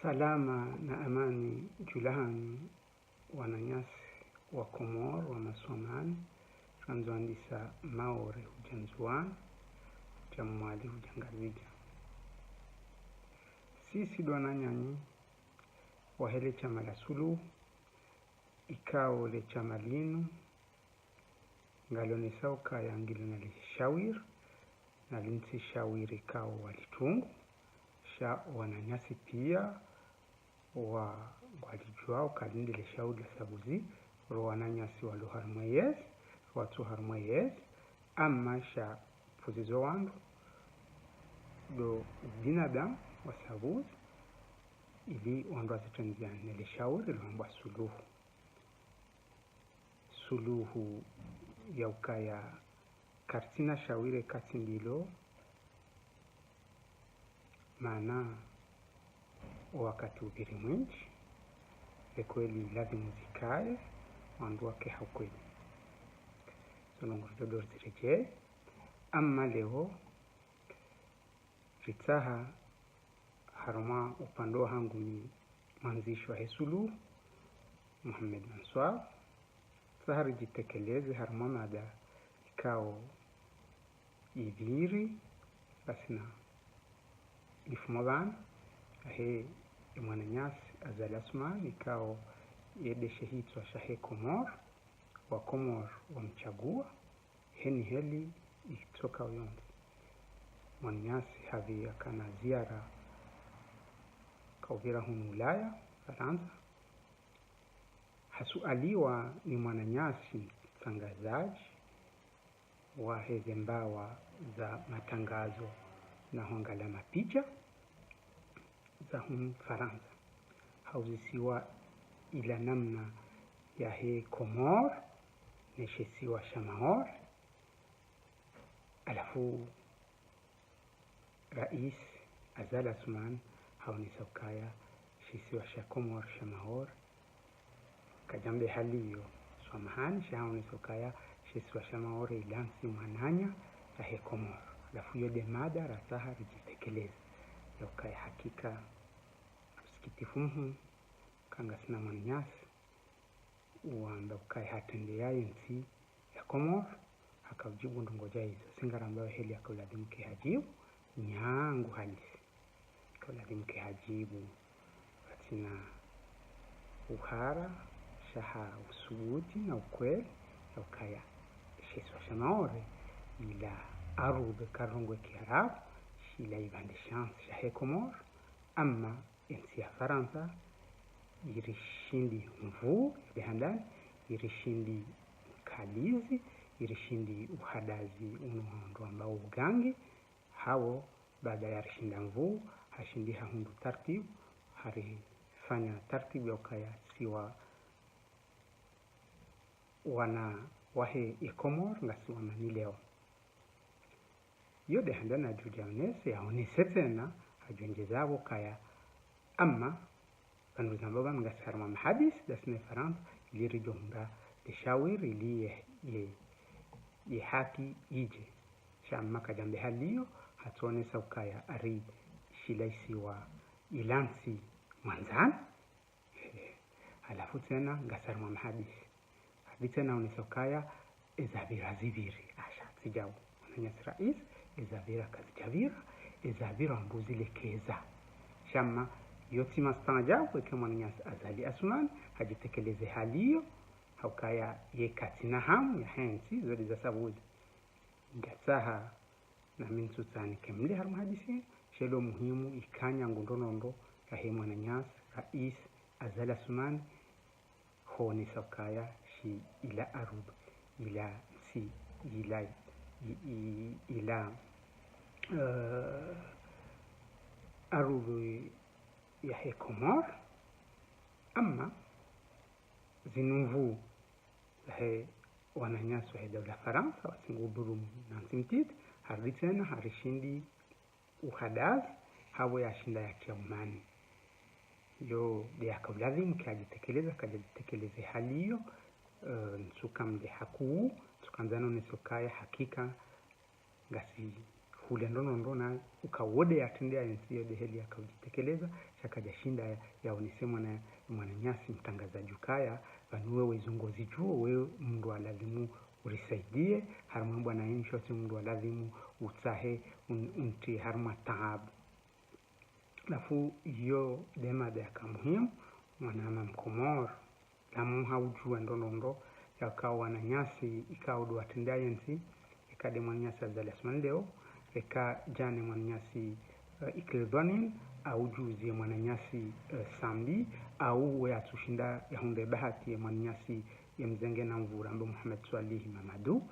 Salama na amani julahani wananyasi wa Komoro wa Masomani ranzwandisa maore hujanzuana jamwali hujangazija. Sisi dwananyanyi wahele chama la suluhu ikao le chama linu ngalonesao kaya ngilo na lishawir na linsi shawiri ikao walitungu sha wananyasi pia wa walijuao kalindi le shauri la sabuzi ro wananyasi walu harmoyes watu harmoyes ama sha puzizo wandu do binadamu wa sabuzi ili wandu wazitenziane le shauri luambwa suluhu ya ukaya kartina shawire katindilo maana wakati ubiri mwingi kweli lazima zikae wandu wake haukweli sonongurdodo zireje amma leo ritsaha haruma upando hangu ni mwanzishi wa Hesulu Muhammad Manswar sahari jitekeleze haruma mada ikao ibiri basina ifumabana ahe mwananyasi azali Asman ikao yede shehitwa shahe Komor wa Komor wamchagua heni heli ikitoka uyonzi mwananyasi havi akana ziara kauvira hunu Ulaya Faransa hasualiwa ni mwananyasi mtangazaji wa hezembawa za matangazo na hongala mapicha za Faransa hauzisiwa ila namna ya he Komor neshesiwa Shamahor alafu rais Azali Asman haunisaukaya shesiwa sha Komor Shamahor kajambe haliyo swamahani shaunisaukaya shesiwa Shamahor ilansi mwananya ya he Komor alafu yode mada rasaha rijitekeleze ya ukaya hakika msikitifumu kanga sina mwananyasi uanda ukaya hatende ya nsi ya Komor hakaujibu ndongoja hizo singara ambayo heli akauladimu kehajibu nyangu halisi akauladimu kehajibu katina uhara shaha usubuti na ukweli ya ukaya sheswa Shamaore ila arube karongwe kiarabu shila ibande chance shahe Komor ama ensi ya Faransa irishindi mvuu behandani irishindi kalizi irishindi uhadazi unuhondo ambao ugangi hawo baada ya rishinda mvuu hashindi hahundu tartibu harifanya tartibu ya ukaya siwa wana wahe Komor ngasi wamani leo yode handana jujanese ya onese tena hajonjezabo kaya ama kanu zambaba ngasarma mahadis dasne Faransa ilirijonda tishawiri ili ye haki ije shamma kajambe haliyo hatone saukaya ari shilaisiwa ilansi mwanzan alafu tena ngasarma mahadis tena unisokaya ezavira ziviri asha sijabu nanyasi rais ezavira kazijavira ezavira mbuzi lekeza shama yoti mastanajabu eke mwananyasi Azali Asman hajitekeleze haliyo haukaya ye katina hamu ya hensi zodi za sabuzi ngasaha na mintusani kemli harumu hadisi shelo muhimu ikanya ngundonondo ya he mwananyasi rais Azali Asman honi saukaya shi ila arub ila si ila arub ya he Komor ama zinuvu he wananyasi wa dawla Faransa wasinguburu na simtit haritena harishindi uhadaz hawo ya shinda ya kiamani yo de akabladhim kajitekeleze haliyo nsukamde haku tukanzano nisokaya hakika ngasi hule ndono na ukawode yatendea yensi yode heli akajitekeleza shakaja shinda ya unisemwa na Mwananyasi mtangazaji ukaya vanuwe wezungozi juu wewe mndu alazimu urisaidie harma bwana yini shoti mndu alazimu utsahe unti harma taabu lafu iyo dema de akamuhimu mwanama mkomor lamu haujua ndono yakao Wananyasi ikao do atendea yensi ikade Mwananyasi azalasmandeo eka jane Mwananyasi Ikildonin au juzi Mwananyasi Sambi au weatushinda ya hunde bahati ya Mwananyasi ya mzenge na mvura ambaye Muhammad Swalihi Mamadu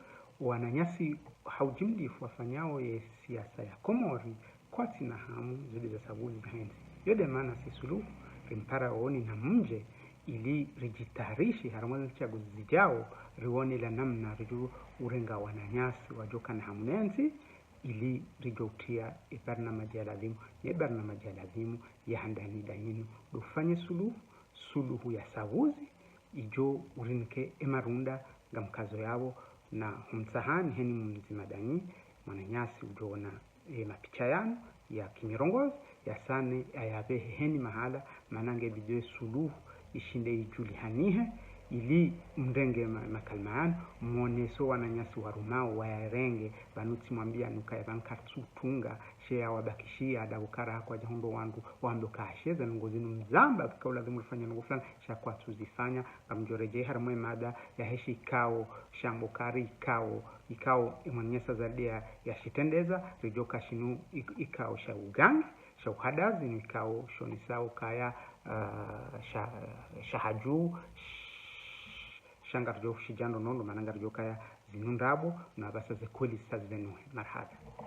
Wananyasi haujimdi wafanyao ya siasa ya Komori kwa tina hamu zile za sabuzi za hensi yode maana sisulu rimpara oni na mje ili rijitarishi haramwazi chaguzi zijao riwoni la namna riju urenga Wananyasi wajoka na hamunensi ili rijoutia barnamaji ya lazimu ya handani danyinu dufanye suluhu ya savuzi ijo urinike emarunda gamkazo yabo na humsahani heni mzima danyi Mwananyasi ujoona mapicha yanu ya kimirongozi ya sane ayabehe heni mahala manange bidwe suluhu ishinde ijulihanihe ili mrenge makalmaan mwoneso Wananyasi warumao wayarenge banuti mwambia nukaya bankatsutunga shea wabakishia adabukara kwa jahondo wandu wando kasheza ngozinu mzamba kaula zimulifanya nungu fulani shakwa tuzifanya kamjoreje haramwe mada ya heshi ikao shambukari ikao Mwananyasi zadia ya shitendeza rijoka shinu ikao shauganga shauhadazi ikao shonisao kaya shahaju shangar jo shijando nondo manangar jo kaya zinundabo na basa ze kweli sazenu marhaba